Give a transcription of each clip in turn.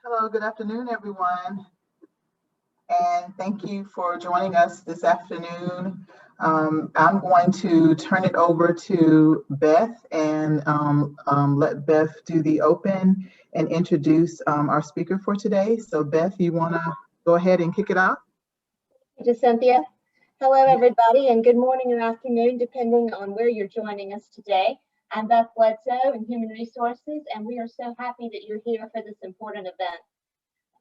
Hello, good afternoon, everyone, and thank you for joining us this afternoon. I'm going to turn it over to Beth and let Beth do the open and introduce our speaker for today. So Beth, you want to go ahead and kick it off? Thank you, Cynthia. Hello, everybody, and good morning or afternoon, depending on where you're joining us today. I'm Beth Bledsoe in Human Resources, and we are so happy that you're here for this important event.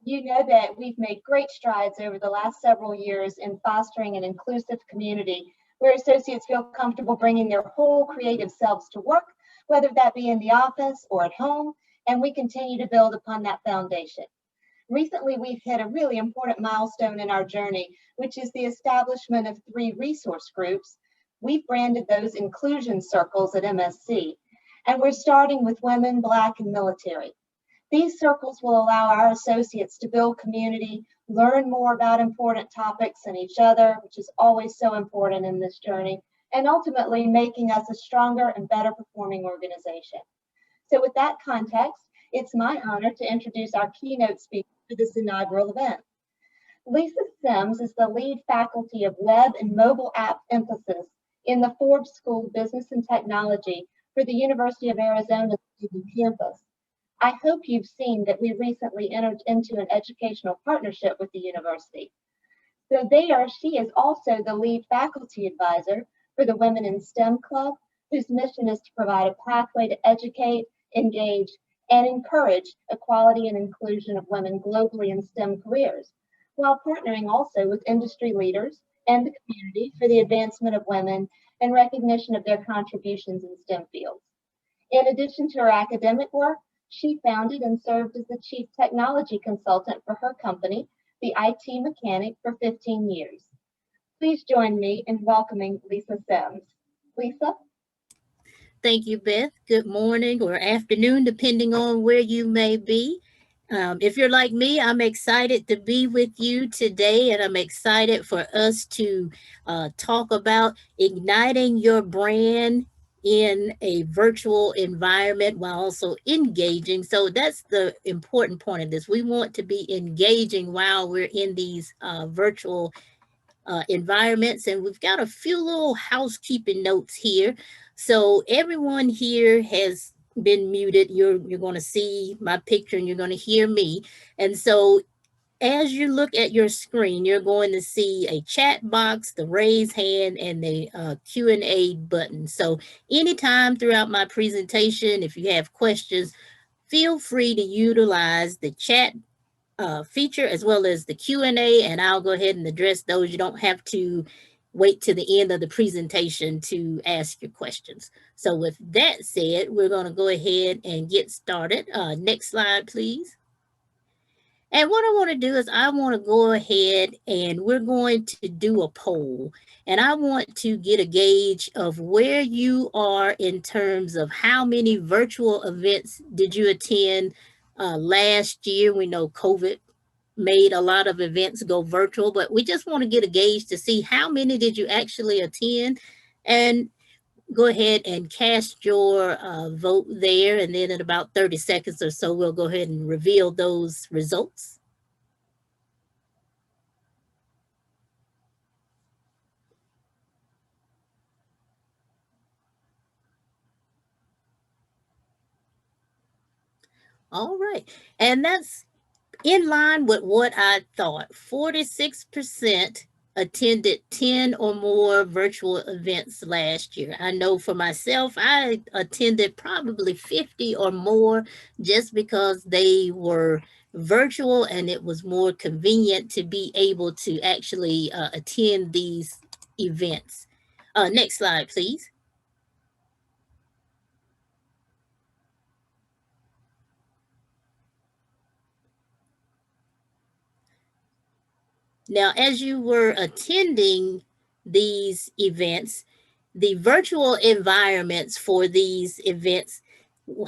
You know that we've made great strides over the last several years in fostering an inclusive community where associates feel comfortable bringing their whole creative selves to work, whether that be in the office or at home, and we continue to build upon that foundation. Recently, we've hit a really important milestone in our journey, which is the establishment of 3 resource groups. We've branded those inclusion circles at MSC, and we're starting with women, Black, and military. These circles will allow our associates to build community, learn more about important topics and each other, which is always so important in this journey, and ultimately making us a stronger and better performing organization. So with that context, it's my honor to introduce our keynote speaker for this inaugural event. Lisa Sims is the lead faculty of Web and Mobile App Emphasis in the Forbes School of Business and Technology for the University of Arizona campus. I hope you've seen that we recently entered into an educational partnership with the university. So she is also the lead faculty advisor for the Women in STEM Club, whose mission is to provide a pathway to educate, engage, and encourage equality and inclusion of women globally in STEM careers, while partnering also with industry leaders and the community for the advancement of women and recognition of their contributions in STEM fields. In addition to her academic work, she founded and served as the chief technology consultant for her company, the IT Mechanic, for 15 years. Please join me in welcoming Lisa Sims. Lisa? Thank you, Beth. Good morning or afternoon, depending on where you may be. If you're like me, I'm excited to be with you today, and I'm excited for us to talk about igniting your brand in a virtual environment while also engaging. So that's the important point of this. We want to be engaging while we're in these virtual environments, and we've got a few little housekeeping notes here. So everyone here has been muted. You're going to see my picture and you're going to hear me. And so as you look at your screen, you're going to see a chat box, the raise hand, and the Q&A button. So anytime throughout my presentation, if you have questions, feel free to utilize the chat feature as well as the Q&A, and I'll go ahead and address those. You don't have to wait to the end of the presentation to ask your questions. So with that said, we're going to go ahead and get started. Next slide, please. And what I want to do is I want to go ahead and we're going to do a poll. And I want to get a gauge of where you are in terms of how many virtual events did you attend last year. We know COVID made a lot of events go virtual, but we just want to get a gauge to see how many did you actually attend, and go ahead and cast your vote there. And then in about 30 seconds or so, we'll go ahead and reveal those results. All right, and that's in line with what I thought. 46% attended 10 or more virtual events last year. I know for myself, I attended probably 50 or more just because they were virtual and it was more convenient to be able to actually attend these events. Next slide, please. Now, as you were attending these events, the virtual environments for these events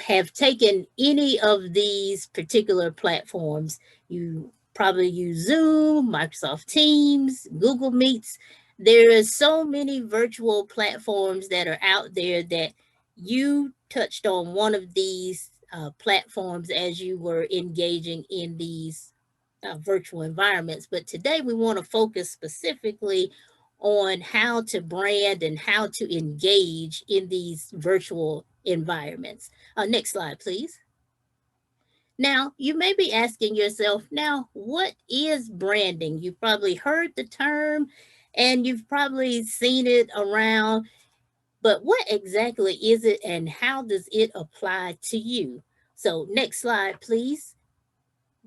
have taken any of these particular platforms. You probably use Zoom, Microsoft Teams, Google Meets. There are so many virtual platforms that are out there that you touched on one of these platforms as you were engaging in these virtual environments. But today we want to focus specifically on how to brand and how to engage in these virtual environments. Next slide, please. Now, you may be asking yourself, now, what is branding? You've probably heard the term and you've probably seen it around, but what exactly is it and how does it apply to you? So, next slide, please.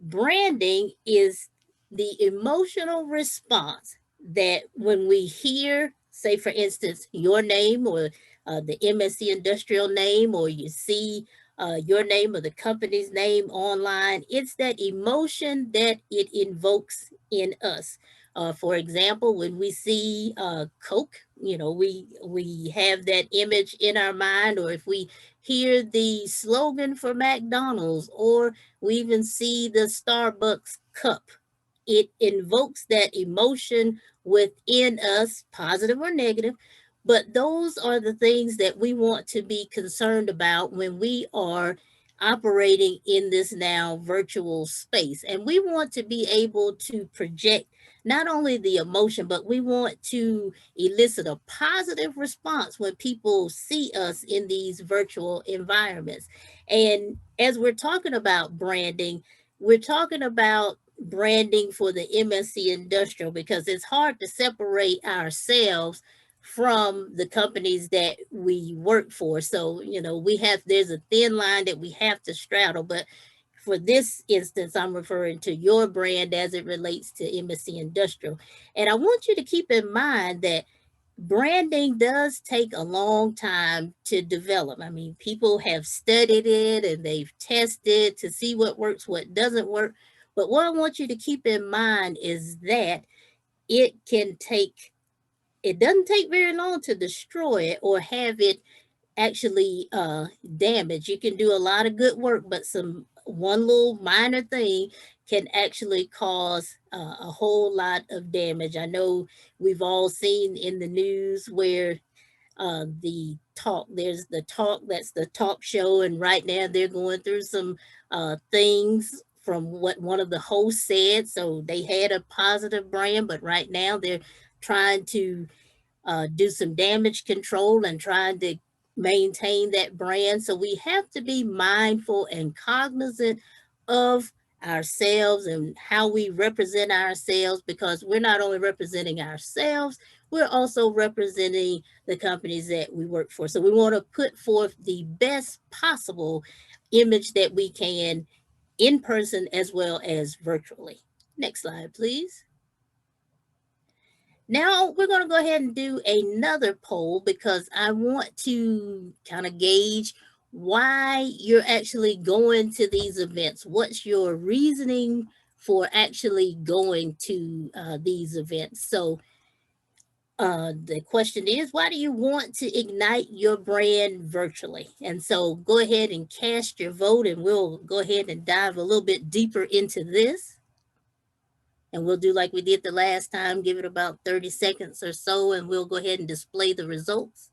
Branding is the emotional response that when we hear, say, for instance, your name or the MSC Industrial name, or you see your name or the company's name online, it's that emotion that it invokes in us. For example, when we see Coke, we have that image in our mind, or if we hear the slogan for McDonald's, or we even see the Starbucks cup. It invokes that emotion within us, positive or negative. But those are the things that we want to be concerned about when we are operating in this now virtual space. And we want to be able to project not only the emotion, but we want to elicit a positive response when people see us in these virtual environments. And as we're talking about branding, we're talking about branding for the MSC Industrial because it's hard to separate ourselves from the companies that we work for. So, there's a thin line that we have to straddle. But for this instance, I'm referring to your brand as it relates to MSC Industrial. And I want you to keep in mind that branding does take a long time to develop. I mean, people have studied it and they've tested to see what works, what doesn't work. But what I want you to keep in mind is that it doesn't take very long to destroy it or have it actually damaged. You can do a lot of good work, but one little minor thing can actually cause a whole lot of damage. I know we've all seen in the news where there's the talk, that's the talk show, and right now they're going through some things from what one of the hosts said. So they had a positive brand, but right now they're trying to do some damage control and trying to maintain that brand. So we have to be mindful and cognizant of ourselves and how we represent ourselves, because we're not only representing ourselves, we're also representing the companies that we work for. So we want to put forth the best possible image that we can in person as well as virtually. Next slide, please. Now we're going to go ahead and do another poll because I want to kind of gauge why you're actually going to these events. What's your reasoning for actually going to these events? So the question is, why do you want to ignite your brand virtually? And so go ahead and cast your vote, and we'll go ahead and dive a little bit deeper into this. And we'll do like we did the last time, give it about 30 seconds or so, and we'll go ahead and display the results.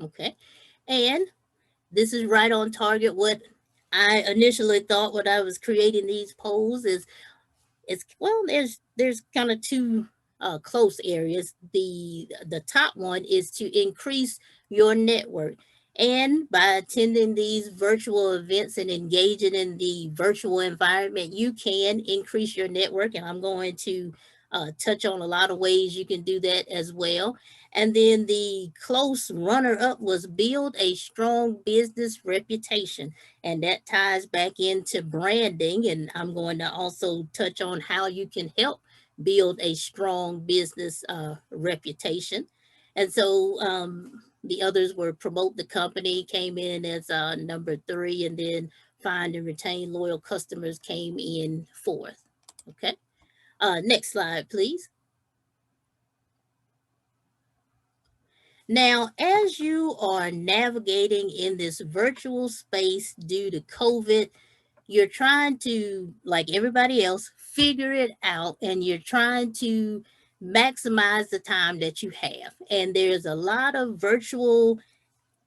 Okay, and this is right on target. What I initially thought when I was creating these polls is, there's kind of two close areas. The top one is to increase your network, and by attending these virtual events and engaging in the virtual environment, you can increase your network. And I'm going to touch on a lot of ways you can do that as well. And then the close runner up was build a strong business reputation. And that ties back into branding. And I'm going to also touch on how you can help build a strong business reputation. And so the others were promote the company, came in as number 3, and then find and retain loyal customers came in 4th. Okay. Next slide, please. Now, as you are navigating in this virtual space due to COVID, you're trying to, like everybody else, figure it out, and you're trying to maximize the time that you have. And there's a lot of virtual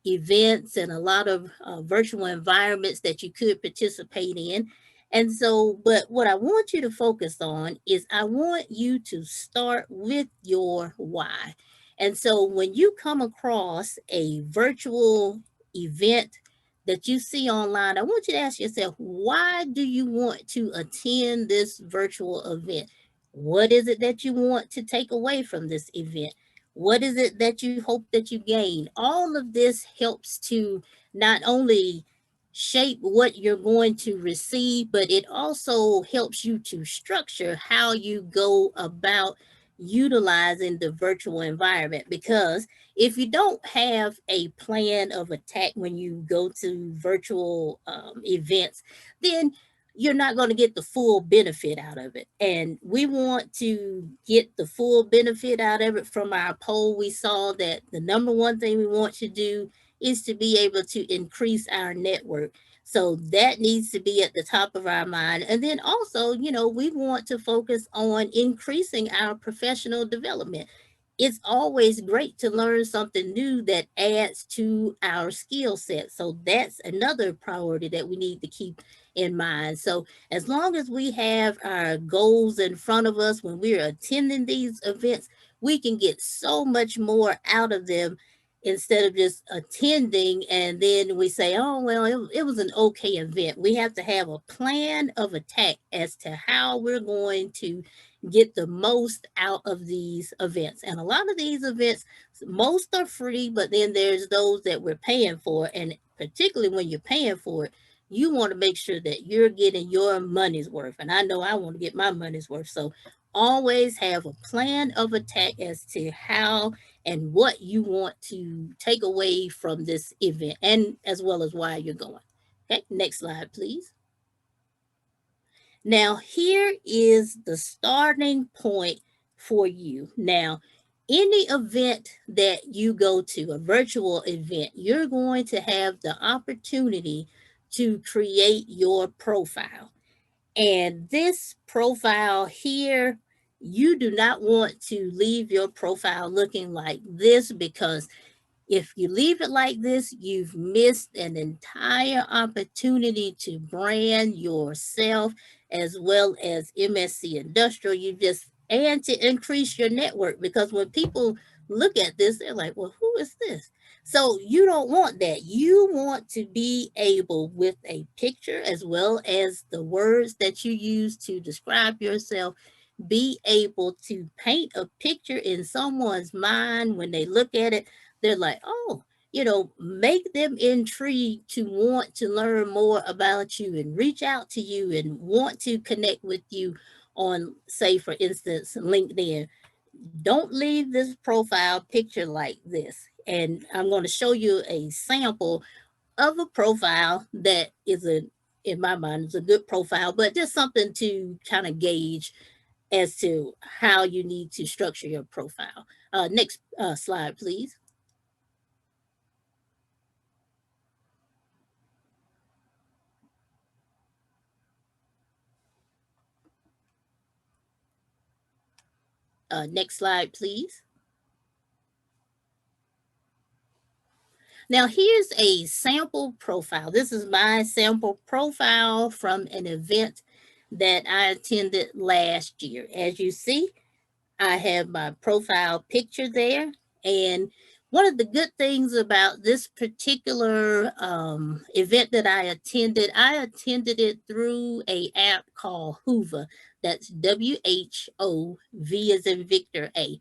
events and a lot of virtual environments that you could participate in. And so, but what I want you to focus on is I want you to start with your why. And so, when you come across a virtual event that you see online, I want you to ask yourself, why do you want to attend this virtual event? What is it that you want to take away from this event? What is it that you hope that you gain? All of this helps to not only shape what you're going to receive, but it also helps you to structure how you go about utilizing the virtual environment. Because if you don't have a plan of attack when you go to virtual events, then you're not going to get the full benefit out of it. And we want to get the full benefit out of it. From our poll, we saw that the number one thing we want to do is to be able to increase our network. So that needs to be at the top of our mind. And then also, we want to focus on increasing our professional development. It's always great to learn something new that adds to our skill set. So that's another priority that we need to keep in mind. So as long as we have our goals in front of us when we're attending these events, we can get so much more out of them instead of just attending and then we say, oh, well, it was an okay event. We have to have a plan of attack as to how we're going to get the most out of these events. And a lot of these events, most are free, but then there's those that we're paying for. And particularly when you're paying for it, you want to make sure that you're getting your money's worth. And I know I want to get my money's worth. So always have a plan of attack as to how and what you want to take away from this event, and as well as why you're going. Okay, next slide, please. Now, here is the starting point for you. Now, any event that you go to, a virtual event, you're going to have the opportunity to create your profile. And this profile here, you do not want to leave your profile looking like this, because if you leave it like this, you've missed an entire opportunity to brand yourself as well as MSC Industrial. And to increase your network, because when people look at this, they're like, well, who is this? So you don't want that. You want to be able, with a picture as well as the words that you use to describe yourself, be able to paint a picture in someone's mind. When they look at it, they're like, oh, make them intrigued to want to learn more about you and reach out to you and want to connect with you on, say, for instance, LinkedIn. Don't leave this profile picture like this. And I'm going to show you a sample of a profile that in my mind, is a good profile, but just something to kind of gauge as to how you need to structure your profile. Next slide, please. Next slide, please. Now, here's a sample profile. This is my sample profile from an event that I attended last year. As you see, I have my profile picture there. And one of the good things about this particular event that I attended it through a app called Hoover. That's WHOV as in Victor A.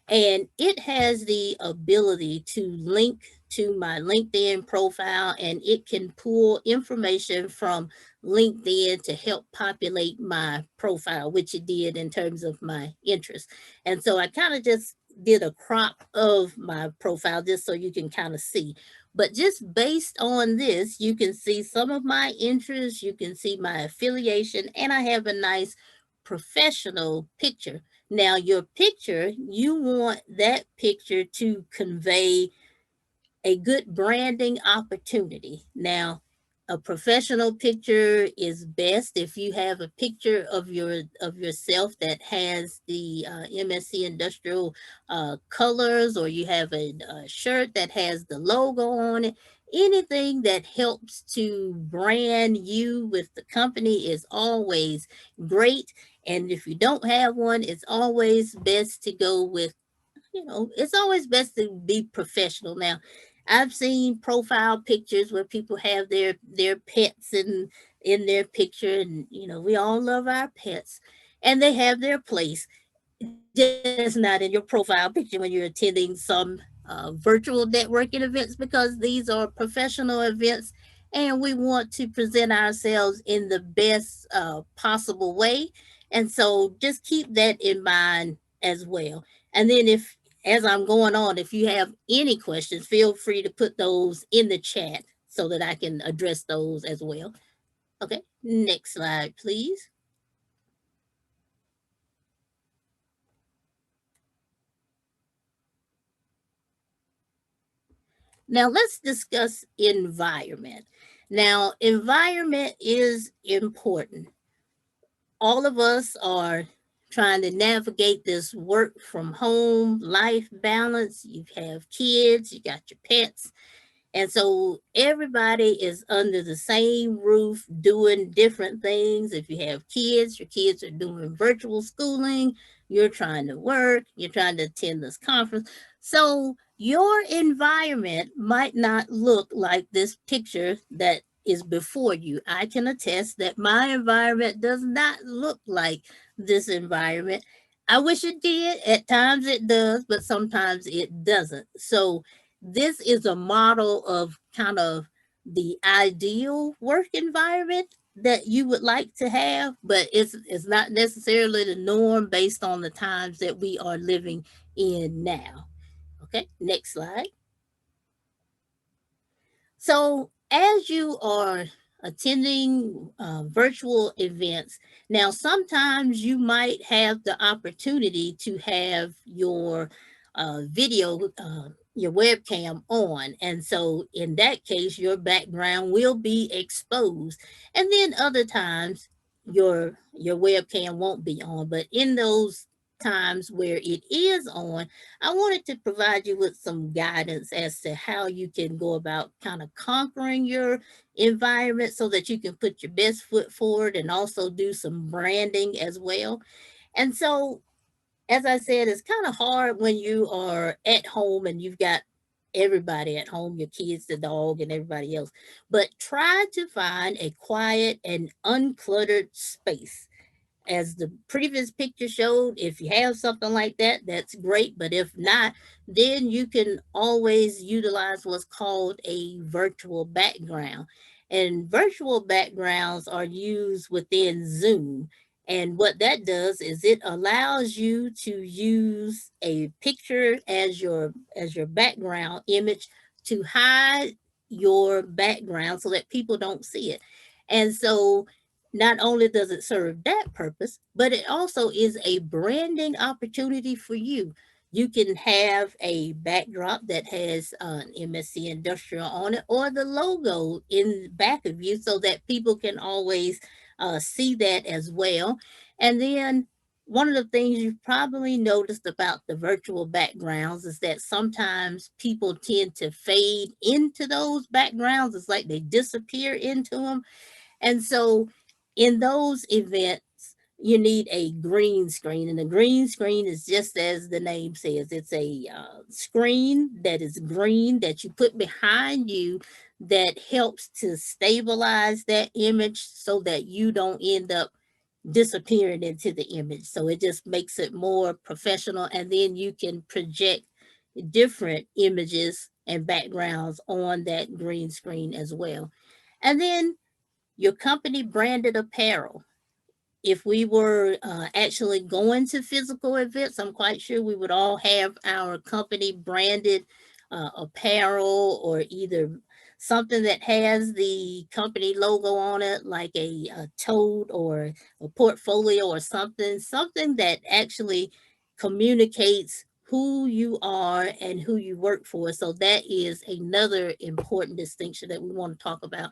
And it has the ability to link to my LinkedIn profile, and it can pull information from LinkedIn to help populate my profile, which it did in terms of my interests. And so I kind of just did a crop of my profile just so you can kind of see. But just based on this, you can see some of my interests, you can see my affiliation, and I have a nice professional picture Now, your picture, you want that picture to convey a good branding opportunity. Now, a professional picture is best if you have a picture of yourself that has the MSC Industrial colors, or you have a shirt that has the logo on it. Anything that helps to brand you with the company is always great. And if you don't have one, it's always best to go with, it's always best to be professional. Now, I've seen profile pictures where people have their pets in their picture, and we all love our pets, and they have their place, just not in your profile picture when you're attending some virtual networking events, because these are professional events, and we want to present ourselves in the best possible way. And so just keep that in mind as well. And then, if as I'm going on, if you have any questions, feel free to put those in the chat so that I can address those as well. Okay, next slide, please. Now let's discuss environment. Now, environment is important. All of us are trying to navigate this work from home life balance. You have kids, you got your pets, and so everybody is under the same roof doing different things. If you have kids, your kids are doing virtual schooling, you're trying to work, you're trying to attend this conference. So your environment might not look like this picture that is before you. I can attest that my environment does not look like this environment. I wish it did. At times it does, but sometimes it doesn't. So this is a model of kind of the ideal work environment that you would like to have, but it's not necessarily the norm based on the times that we are living in now. Okay, next slide. So, as you are attending virtual events, now sometimes you might have the opportunity to have video, your webcam on. And so, in that case, your background will be exposed. And then other times, your webcam won't be on. But in those times where it is on, I wanted to provide you with some guidance as to how you can go about kind of conquering your environment so that you can put your best foot forward and also do some branding as well. And so, as I said, it's kind of hard when you are at home and you've got everybody at home, your kids, the dog, and everybody else. But try to find a quiet and uncluttered space. As the previous picture showed, if you have something like that, that's great. But if not, then you can always utilize what's called a virtual background. And virtual backgrounds are used within Zoom. And what that does is it allows you to use a picture as your background image to hide your background so that people don't see it. And so not only does it serve that purpose, but it also is a branding opportunity for you. You can have a backdrop that has an MSC Industrial on it, or the logo in the back of you, so that people can always see that as well. And then one of the things you've probably noticed about the virtual backgrounds is that sometimes people tend to fade into those backgrounds. It's like they disappear into them. And so in those events, you need a green screen, and the green screen is just as the name says. It's a screen that is green that you put behind you that helps to stabilize that image so that you don't end up disappearing into the image. So it just makes it more professional, and then you can project different images and backgrounds on that green screen as well. And then your company branded apparel. If we were actually going to physical events, I'm quite sure we would all have our company branded apparel, or either something that has the company logo on it, like a tote or a portfolio or something that actually communicates who you are and who you work for. So that is another important distinction that we want to talk about.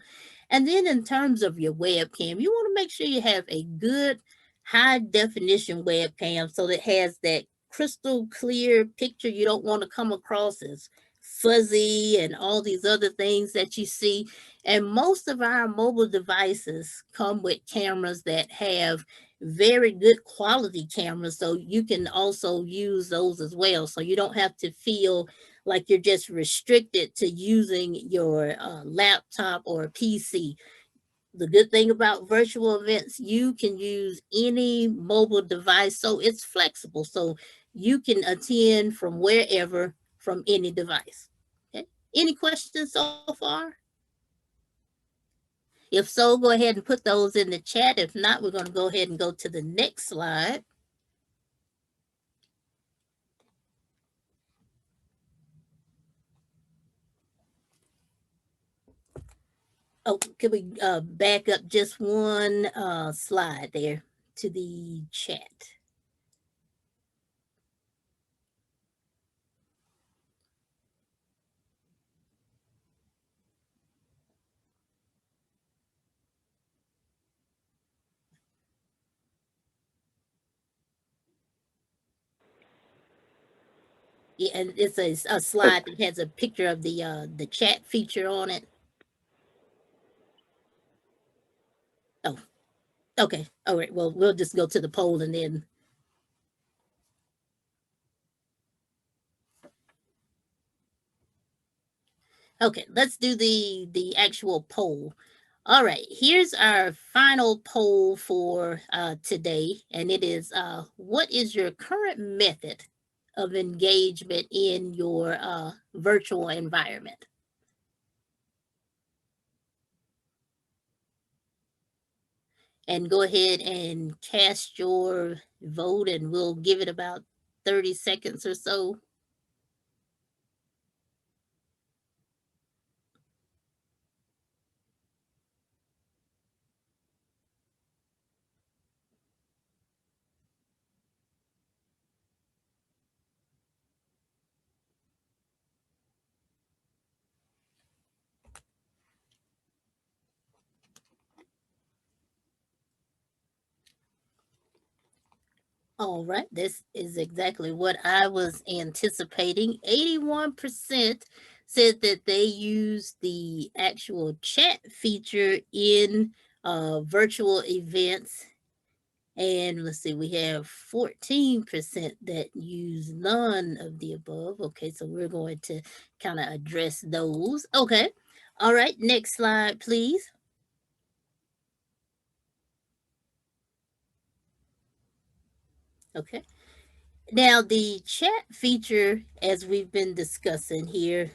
And then in terms of your webcam, you want to make sure you have a good high definition webcam so that it has that crystal clear picture. You don't want to come across as fuzzy and all these other things that you see. And most of our mobile devices come with cameras that have very good quality cameras, so you can also use those as well. So you don't have to feel like you're just restricted to using your laptop or PC. The good thing about virtual events, you can use any mobile device, so it's flexible. So you can attend from wherever, from any device. Okay. Any questions so far? If so, go ahead and put those in the chat. If not, we're going to go ahead and go to the next slide. Oh, can we back up just one slide there to the chat? Yeah, and it's a slide that has a picture of the chat feature on it. Oh, okay. All right. Well, we'll just go to the poll and then. Okay, let's do the actual poll. All right, here's our final poll for today, and it is what is your current method of engagement in your virtual environment? And go ahead and cast your vote, and we'll give it about 30 seconds or so. All right, this is exactly what I was anticipating. 81% said that they use the actual chat feature in virtual events. And let's see, we have 14% that use none of the above. Okay, so we're going to kind of address those. Okay, all right, next slide, please. Okay. Now, the chat feature, as we've been discussing here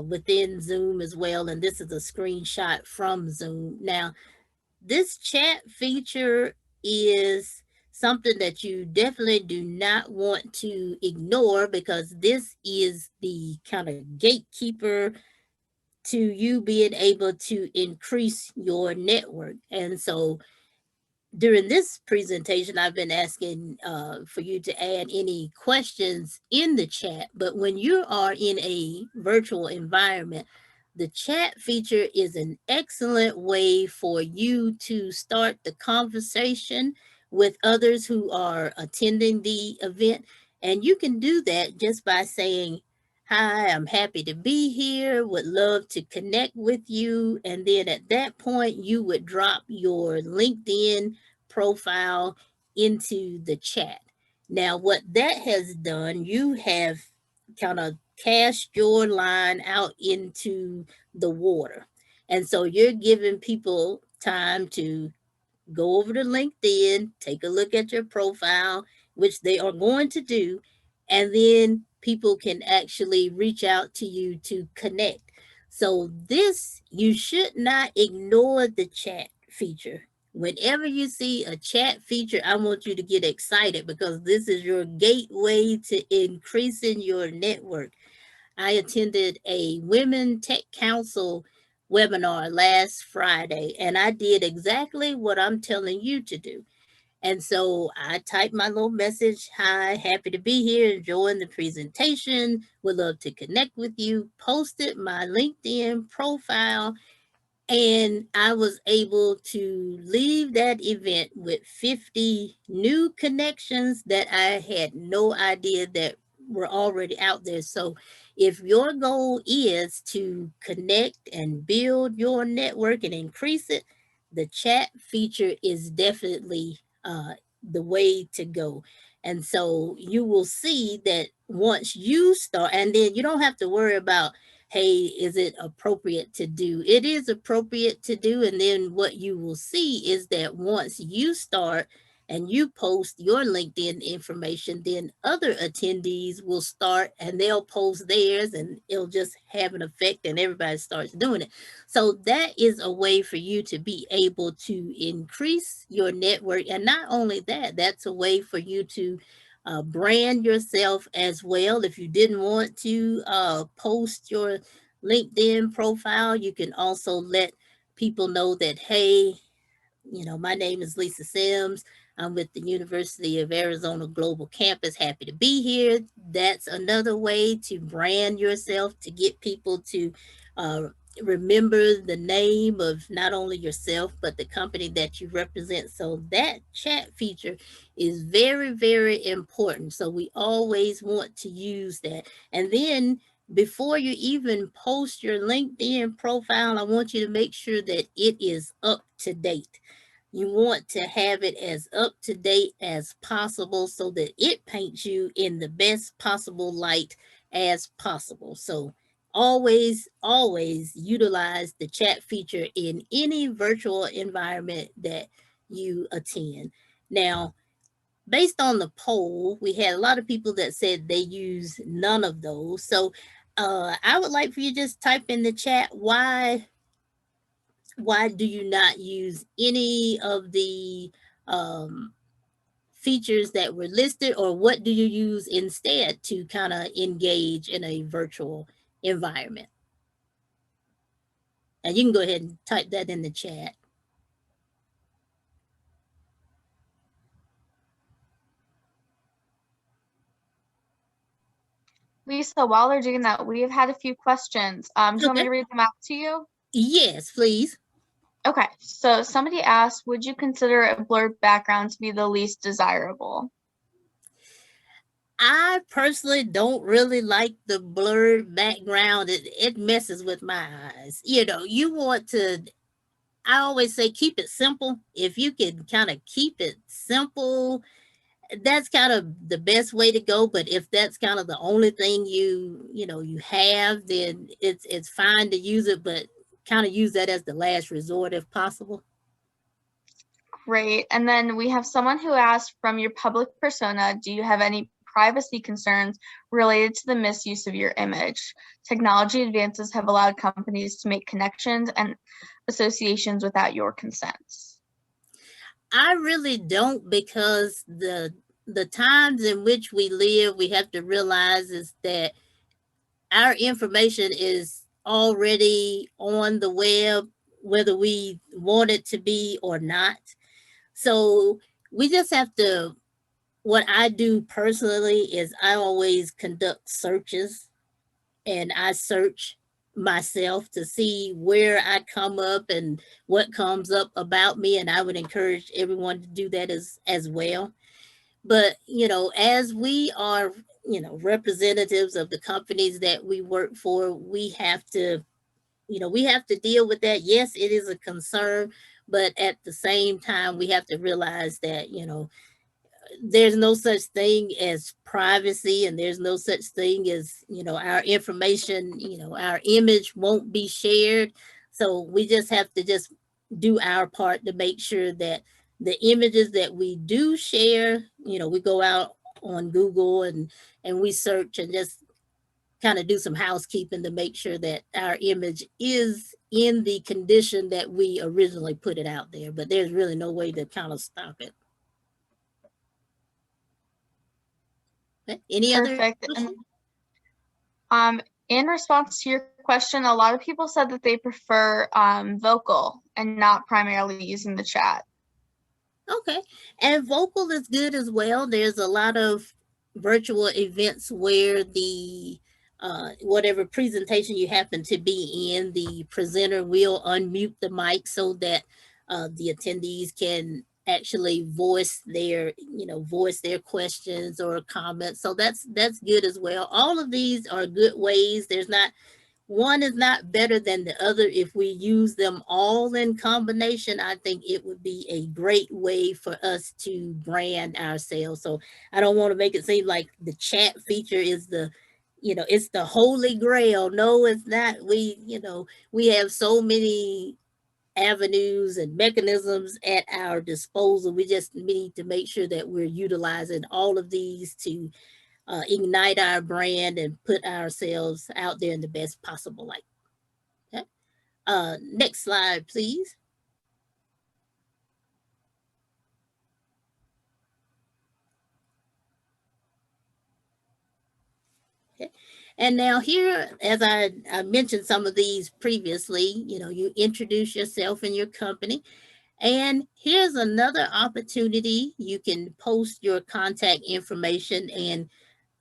within Zoom as well, and this is a screenshot from Zoom. Now, this chat feature is something that you definitely do not want to ignore, because this is the kind of gatekeeper to you being able to increase your network. And so during this presentation, I've been asking for you to add any questions in the chat, but when you are in a virtual environment, the chat feature is an excellent way for you to start the conversation with others who are attending the event. And you can do that just by saying, "Hi, I'm happy to be here, would love to connect with you." And then at that point, you would drop your LinkedIn profile into the chat. Now, what that has done, you have kind of cast your line out into the water. And so you're giving people time to go over to LinkedIn, take a look at your profile, which they are going to do, and then people can actually reach out to you to connect. So this, you should not ignore the chat feature. Whenever you see a chat feature, I want you to get excited, because this is your gateway to increasing your network. I attended a Women Tech Council webinar last Friday, and I did exactly what I'm telling you to do. And so I typed my little message, hi, happy to be here, enjoying the presentation, would love to connect with you, posted my LinkedIn profile, and I was able to leave that event with 50 new connections that I had no idea that were already out there. So if your goal is to connect and build your network and increase it, the chat feature is definitely the way to go. And so you will see that once you start, and then you don't have to worry about, hey, is it appropriate to do? It is appropriate to do. And then what you will see is that once you start and you post your LinkedIn information, then other attendees will start and they'll post theirs, and it'll just have an effect and everybody starts doing it. So that is a way for you to be able to increase your network. And not only that, that's a way for you to brand yourself as well. If you didn't want to post your LinkedIn profile, you can also let people know that, hey, my name is Lisa Sims. I'm with the University of Arizona Global Campus. Happy to be here. That's another way to brand yourself, to get people to uh, remember the name of not only yourself, but the company that you represent. So that chat feature is very, very important. So we always want to use that. And then before you even post your LinkedIn profile, I want you to make sure that it is up to date. You want to have it as up to date as possible so that it paints you in the best possible light as possible. So always, always utilize the chat feature in any virtual environment that you attend. Now, based on the poll, we had a lot of people that said they use none of those. So I would like for you to just type in the chat why do you not use any of the um, features that were listed, or what do you use instead to kind of engage in a virtual environment? And you can go ahead and type that in the chat. Lisa, while they're doing that, we have had a few questions. Do you want me to read them out to you? Yes, please. Okay, so somebody asked, would you consider a blurred background to be the least desirable? I personally don't really like the blurred background. It messes with my eyes. You want to, I always say, keep it simple. If you can kind of keep it simple, that's kind of the best way to go. But if that's kind of the only thing you have, then it's fine to use it, but kind of use that as the last resort if possible. Great. And then we have someone who asked, from your public persona, do you have any privacy concerns related to the misuse of your image? Technology advances have allowed companies to make connections and associations without your consent. I really don't, because the times in which we live, we have to realize is that our information is already on the web, whether we want it to be or not. So we just have to, what I do personally is I always conduct searches, and I search myself to see where I come up and what comes up about me. And I would encourage everyone to do that as well. But, as we are, representatives of the companies that we work for, we have to deal with that. Yes, it is a concern, but at the same time, we have to realize that, there's no such thing as privacy, and there's no such thing as, our information, our image won't be shared. So we just have to just do our part to make sure that the images that we do share, we go out on Google and we search and just kind of do some housekeeping to make sure that our image is in the condition that we originally put it out there. But there's really no way to kind of stop it. Any Perfect. other? In response to your question, a lot of people said that they prefer vocal and not primarily using the chat. Okay. And vocal is good as well. There's a lot of virtual events where the whatever presentation you happen to be in, the presenter will unmute the mic so that the attendees can actually voice their questions or comments. So that's good as well. All of these are good ways. There's not one is not better than the other. If we use them all in combination, I think it would be a great way for us to brand ourselves. So I don't want to make it seem like the chat feature is it's the holy grail. No, it's not. We have so many avenues and mechanisms at our disposal. We just need to make sure that we're utilizing all of these to ignite our brand and put ourselves out there in the best possible light. Okay. Next slide, please. Okay. And now here, as I mentioned some of these previously, you introduce yourself and your company. And here's another opportunity. You can post your contact information, and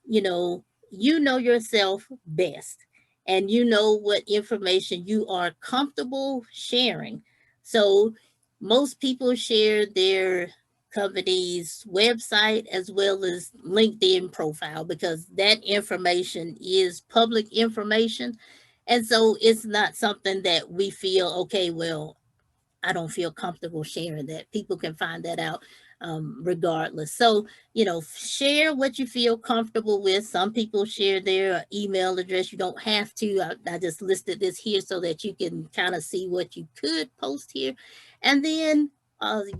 you know yourself best, and you know what information you are comfortable sharing. So most people share their company's website as well as LinkedIn profile, because that information is public information. And so it's not something that we feel, okay, well, I don't feel comfortable sharing that. People can find that out regardless. So, share what you feel comfortable with. Some people share their email address. You don't have to. I just listed this here so that you can kind of see what you could post here. And then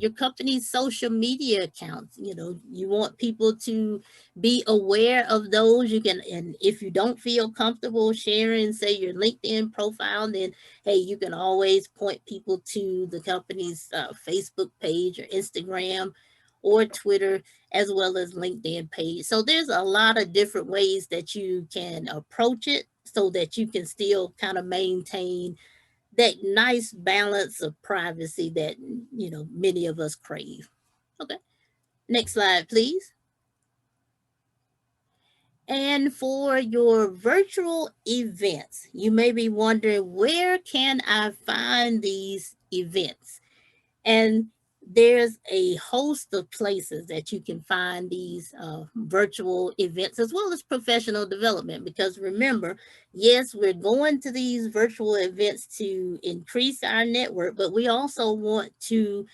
your company's social media accounts. You want people to be aware of those. You can, and if you don't feel comfortable sharing, say, your LinkedIn profile, then hey, you can always point people to the company's Facebook page or Instagram or Twitter, as well as LinkedIn page. So there's a lot of different ways that you can approach it so that you can still kind of maintain that nice balance of privacy that, many of us crave. Okay. Next slide, please. And for your virtual events, you may be wondering, where can I find these events? And there's a host of places that you can find these virtual events, as well as professional development. Because remember, yes, we're going to these virtual events to increase our network, but we also want to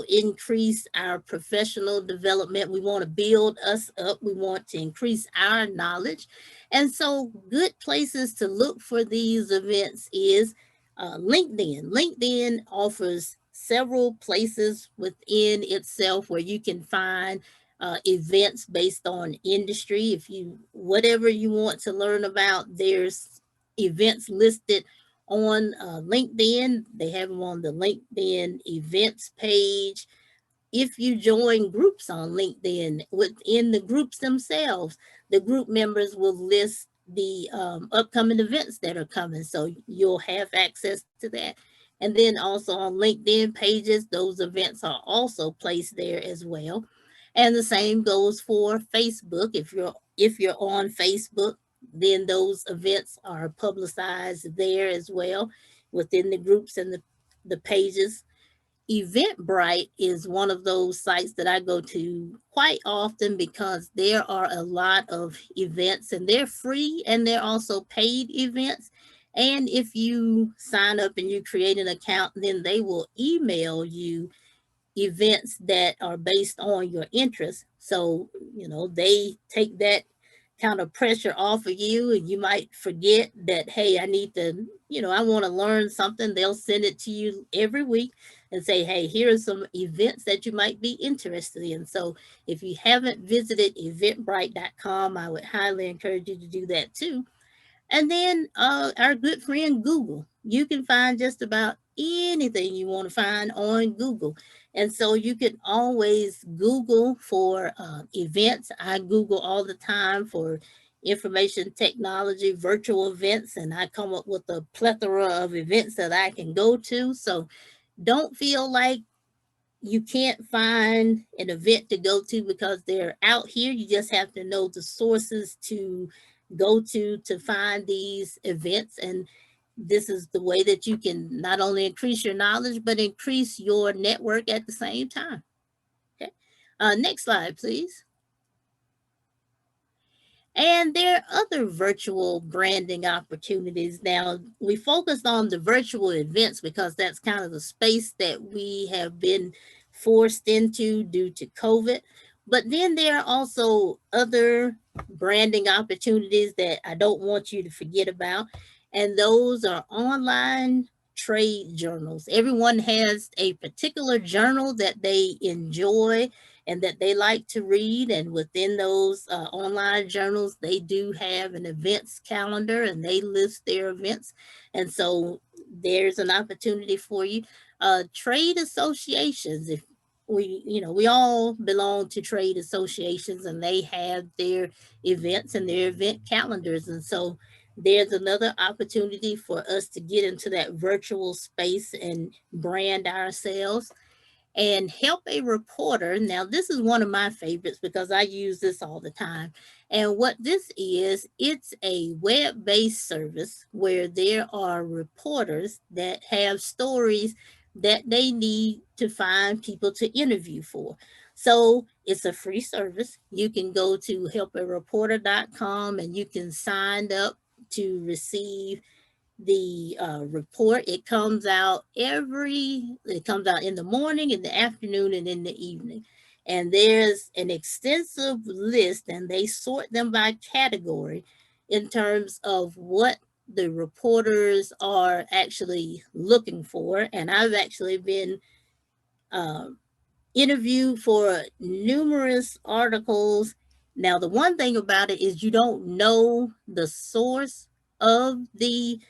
increase our professional development. We want to build us up. We want to increase our knowledge. And so good places to look for these events is LinkedIn. LinkedIn offers several places within itself where you can find events based on industry. Whatever you want to learn about, there's events listed on LinkedIn. They have them on the LinkedIn events page. If you join groups on LinkedIn, within the groups themselves, the group members will list the upcoming events that are coming. So you'll have access to that. And then also on LinkedIn pages, those events are also placed there as well. And the same goes for Facebook. If you're on Facebook, then those events are publicized there as well within the groups and the pages. Eventbrite is one of those sites that I go to quite often because there are a lot of events, and they're free and they're also paid events. And if you sign up and you create an account, then they will email you events that are based on your interests. So, they take that kind of pressure off of you, and you might forget that, hey, I need to, I want to learn something. They'll send it to you every week and say, hey, here are some events that you might be interested in. So if you haven't visited eventbrite.com, I would highly encourage you to do that too. And then our good friend Google. You can find just about anything you want to find on Google. And so you can always Google for events. I Google all the time for information technology, virtual events, and I come up with a plethora of events that I can go to. So don't feel like you can't find an event to go to because they're out here. You just have to know the sources to go to find these events. And this is the way that you can not only increase your knowledge, but increase your network at the same time. Okay. Next slide, please. And there are other virtual branding opportunities. Now, we focused on the virtual events because that's kind of the space that we have been forced into due to COVID. But then there are also other branding opportunities that I don't want you to forget about. And those are online trade journals. Everyone has a particular journal that they enjoy and that they like to read. And within those online journals, they do have an events calendar and they list their events. And so there's an opportunity for you. Trade associations, if we all belong to trade associations and they have their events and their event calendars. And so there's another opportunity for us to get into that virtual space and brand ourselves. And help a reporter. Now, this is one of my favorites because I use this all the time. And what this is, it's a web-based service where there are reporters that have stories that they need to find people to interview for. So it's a free service. You can go to helpareporter.com and you can sign up to receive the report. It comes out in the morning, in the afternoon, and in the evening. And there's an extensive list and they sort them by category in terms of what the reporters are actually looking for. And I've actually been interviewed for numerous articles. Now, the one thing about it is you don't know the source of the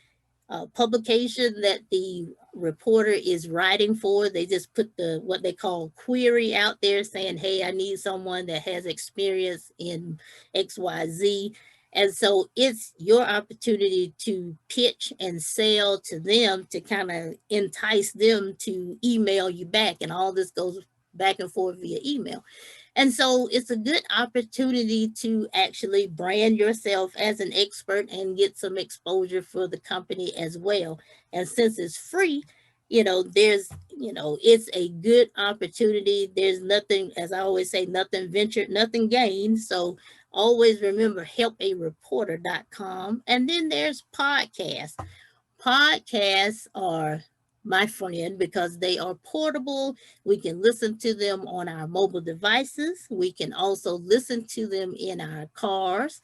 publication that the reporter is writing for. They just put what they call query out there saying, hey, I need someone that has experience in XYZ. And so it's your opportunity to pitch and sell to them to kind of entice them to email you back. And all this goes back and forth via email. And so it's a good opportunity to actually brand yourself as an expert and get some exposure for the company as well. And since it's free, it's a good opportunity. There's nothing, as I always say, nothing ventured, nothing gained. So always remember helpareporter.com. And then there's podcasts. Podcasts are my friend because they are portable. We can listen to them on our mobile devices. We can also listen to them in our cars.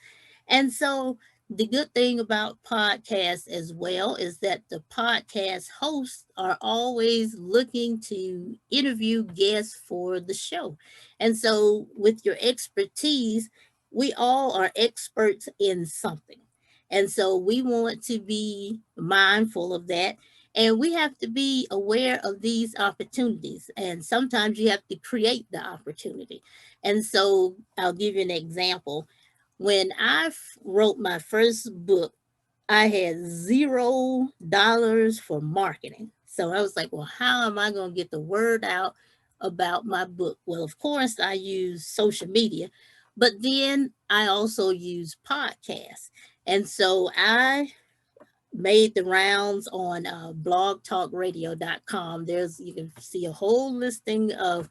And so the good thing about podcasts as well is that the podcast hosts are always looking to interview guests for the show. And so with your expertise, we all are experts in something. And so we want to be mindful of that. And we have to be aware of these opportunities. And sometimes you have to create the opportunity. And so I'll give you an example. When I wrote my first book, I had $0 for marketing. So I was like, well, how am I going to get the word out about my book? Well, of course, I use social media, but then I also use podcasts. And so I made the rounds on blogtalkradio.com. You can see a whole listing of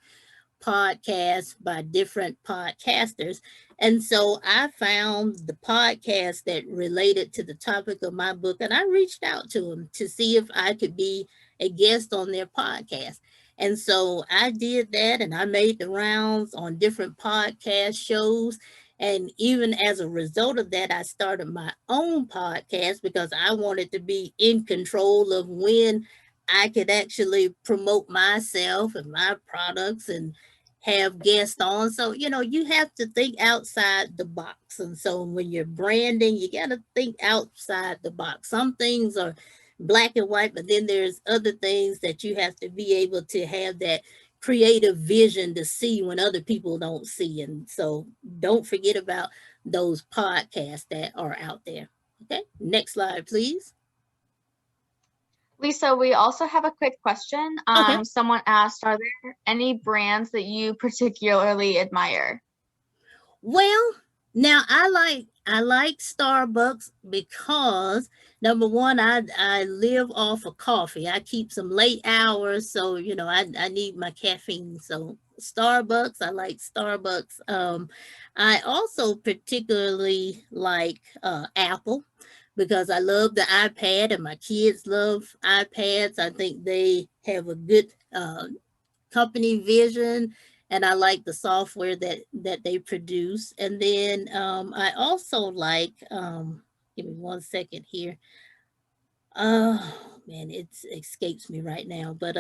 podcasts by different podcasters. And so I found the podcast that related to the topic of my book, and I reached out to them to see if I could be a guest on their podcast. And so I did that, and I made the rounds on different podcast shows. And even as a result of that, I started my own podcast because I wanted to be in control of when I could actually promote myself and my products and have guests on. So, you have to think outside the box. And so when you're branding, you got to think outside the box. Some things are black and white, but then there's other things that you have to be able to have that creative vision to see when other people don't see. And so don't forget about those podcasts that are out there. Okay, next slide, please. Lisa, we also have a quick question. Okay. Someone asked, are there any brands that you particularly admire? Well, now I like Starbucks because number one, I live off of coffee. I keep some late hours, so you know I need my caffeine. So Starbucks, I like Starbucks. I also particularly like Apple because I love the iPad and my kids love iPads. I think they have a good company vision, and I like the software that they produce. And then I also like give me 1 second here. Oh man, it escapes me right now, but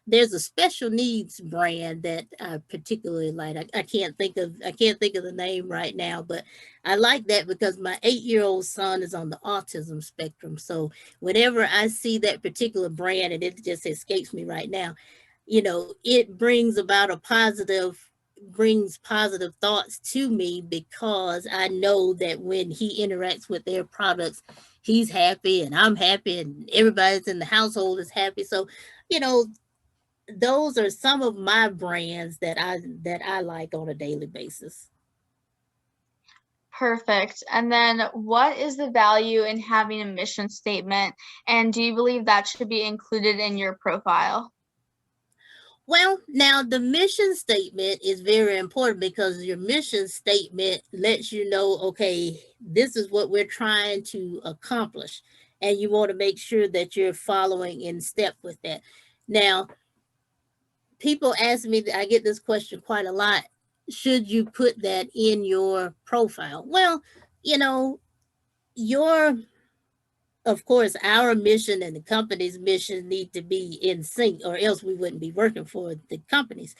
there's a special needs brand that I particularly like. I can't think of the name right now, but I like that because my 8-year-old son is on the autism spectrum. So whenever I see that particular brand, and it just escapes me right now, you know, it brings about brings positive thoughts to me because I know that when he interacts with their products, he's happy and I'm happy and everybody's in the household is happy. So, you know, those are some of my brands that I like on a daily basis. Perfect. And then what is the value in having a mission statement? And do you believe that should be included in your profile? Well, now the mission statement is very important because your mission statement lets you know, okay, this is what we're trying to accomplish. And you want to make sure that you're following in step with that. Now, people ask me, I get this question quite a lot. Should you put that in your profile? Well, you know, of course, our mission and the company's mission need to be in sync, or else we wouldn't be working for the companies.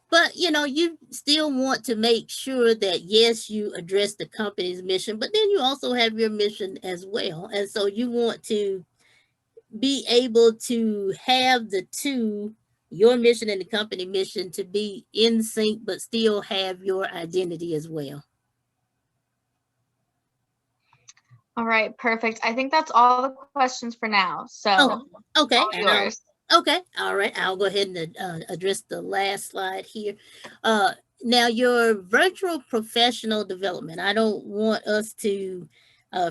But you know, you still want to make sure that yes, you address the company's mission, but then you also have your mission as well. And so you want to be able to have the two, your mission and the company mission, to be in sync, but still have your identity as well. All right, perfect. I think that's all the questions for now. So, okay. all yours. Okay, all right. I'll go ahead and address the last slide here. Now, your virtual professional development. I don't want us to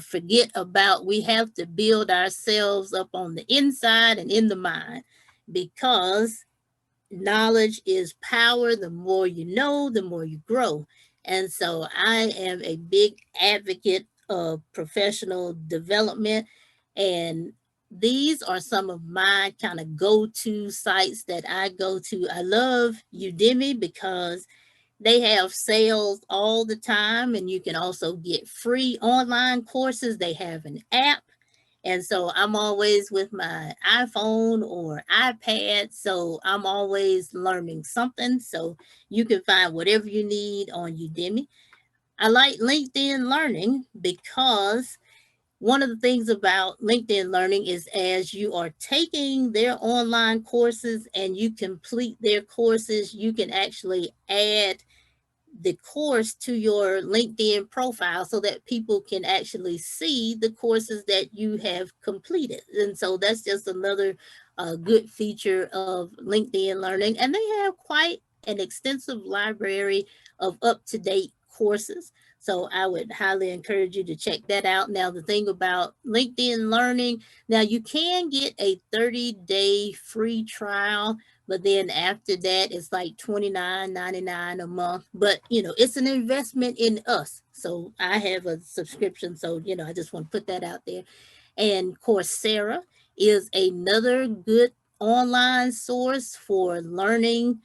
forget about. We have to build ourselves up on the inside and in the mind, because knowledge is power. The more you know, the more you grow. And so I am a big advocate of professional development. And these are some of my kind of go-to sites that I go to. I love Udemy because they have sales all the time, and you can also get free online courses. They have an app. And so I'm always with my iPhone or iPad. So I'm always learning something. So you can find whatever you need on Udemy. I like LinkedIn Learning because one of the things about LinkedIn Learning is as you are taking their online courses and you complete their courses, you can actually add the course to your LinkedIn profile so that people can actually see the courses that you have completed. And so that's just another good feature of LinkedIn Learning. And they have quite an extensive library of up-to-date courses. So I would highly encourage you to check that out. Now, the thing about LinkedIn Learning, now you can get a 30-day free trial, but then after that, it's like $29.99 a month. But, you know, it's an investment in us. So I have a subscription. So, you know, I just want to put that out there. And Coursera is another good online source for learning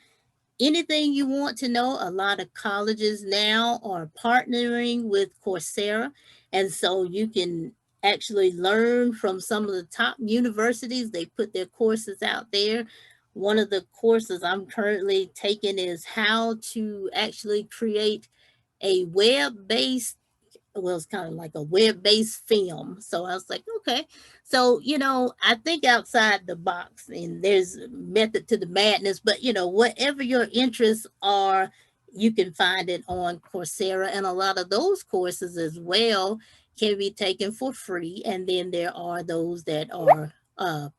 anything you want to know. A lot of colleges now are partnering with Coursera. And so you can actually learn from some of the top universities. They put their courses out there. One of the courses I'm currently taking is how to actually create a web-based, well, it's kind of like a web-based film. So I was like, okay. So, you know, I think outside the box, and there's a method to the madness, but you know, whatever your interests are, you can find it on Coursera, and a lot of those courses as well can be taken for free. And then there are those that are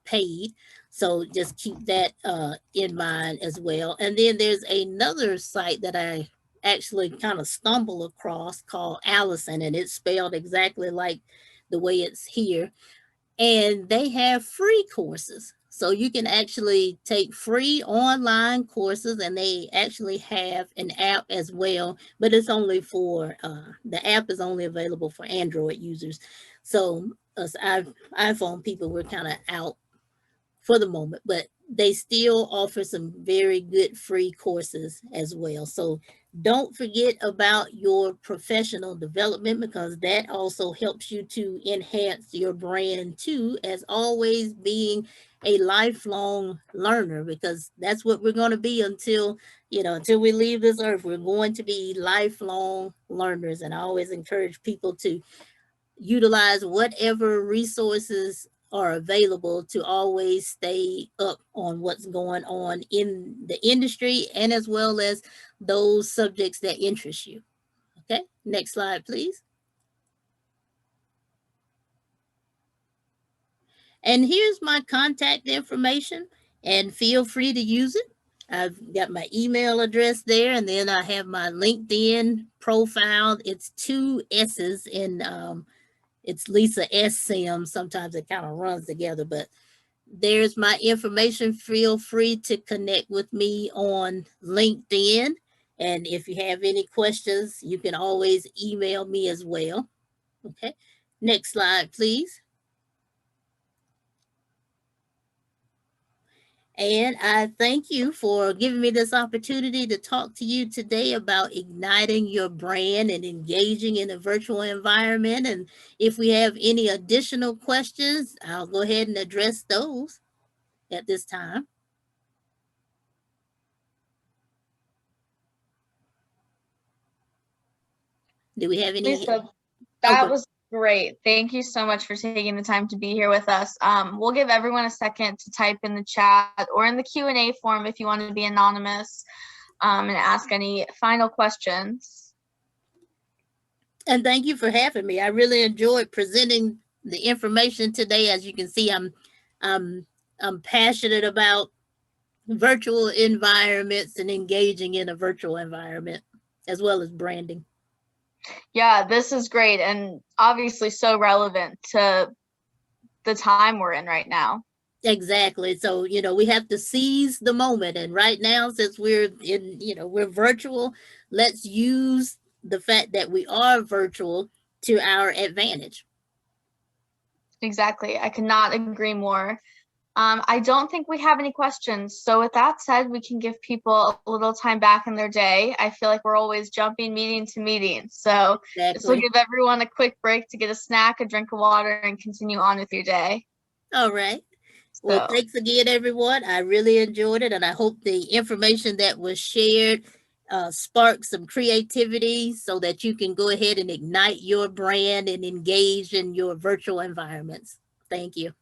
paid. So just keep that in mind as well. And then there's another site that I actually kind of stumbled across called Allison, and it's spelled exactly like the way it's here. And they have free courses. So you can actually take free online courses, and they actually have an app as well, but it's only for, the app is only available for Android users. So us iPhone people, we're kind of out for the moment, but they still offer some very good free courses as well. So don't forget about your professional development, because that also helps you to enhance your brand too, as always being a lifelong learner, because that's what we're going to be until, until we leave this earth. We're going to be lifelong learners. And I always encourage people to utilize whatever resources are available to always stay up on what's going on in the industry, and as well as those subjects that interest you. Okay, next slide, please. And here's my contact information, and feel free to use it. I've got my email address there, and then I have my LinkedIn profile. It's 2 S's in it's Lisa S. Sims. Sometimes it kind of runs together, but there's my information. Feel free to connect with me on LinkedIn. And if you have any questions, you can always email me as well. Okay, next slide, please. And I thank you for giving me this opportunity to talk to you today about igniting your brand and engaging in a virtual environment. And if we have any additional questions, I'll go ahead and address those at this time. Do we have any? Lisa, that was great. Thank you so much for taking the time to be here with us. We'll give everyone a second to type in the chat or in the Q&A form if you want to be anonymous, and ask any final questions. And thank you for having me. I really enjoyed presenting the information today. As you can see, I'm passionate about virtual environments and engaging in a virtual environment, as well as branding. Yeah, this is great, and obviously so relevant to the time we're in right now. Exactly. So, we have to seize the moment. And right now, since we're we're virtual, let's use the fact that we are virtual to our advantage. Exactly. I could not agree more. I don't think we have any questions. So with that said, we can give people a little time back in their day. I feel like we're always jumping meeting to meeting. So this will give everyone a quick break to get a snack, a drink of water, and continue on with your day. All right. Well, thanks again, everyone. I really enjoyed it, and I hope the information that was shared spark some creativity so that you can go ahead and ignite your brand and engage in your virtual environments. Thank you.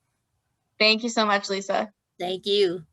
Thank you so much, Lisa. Thank you.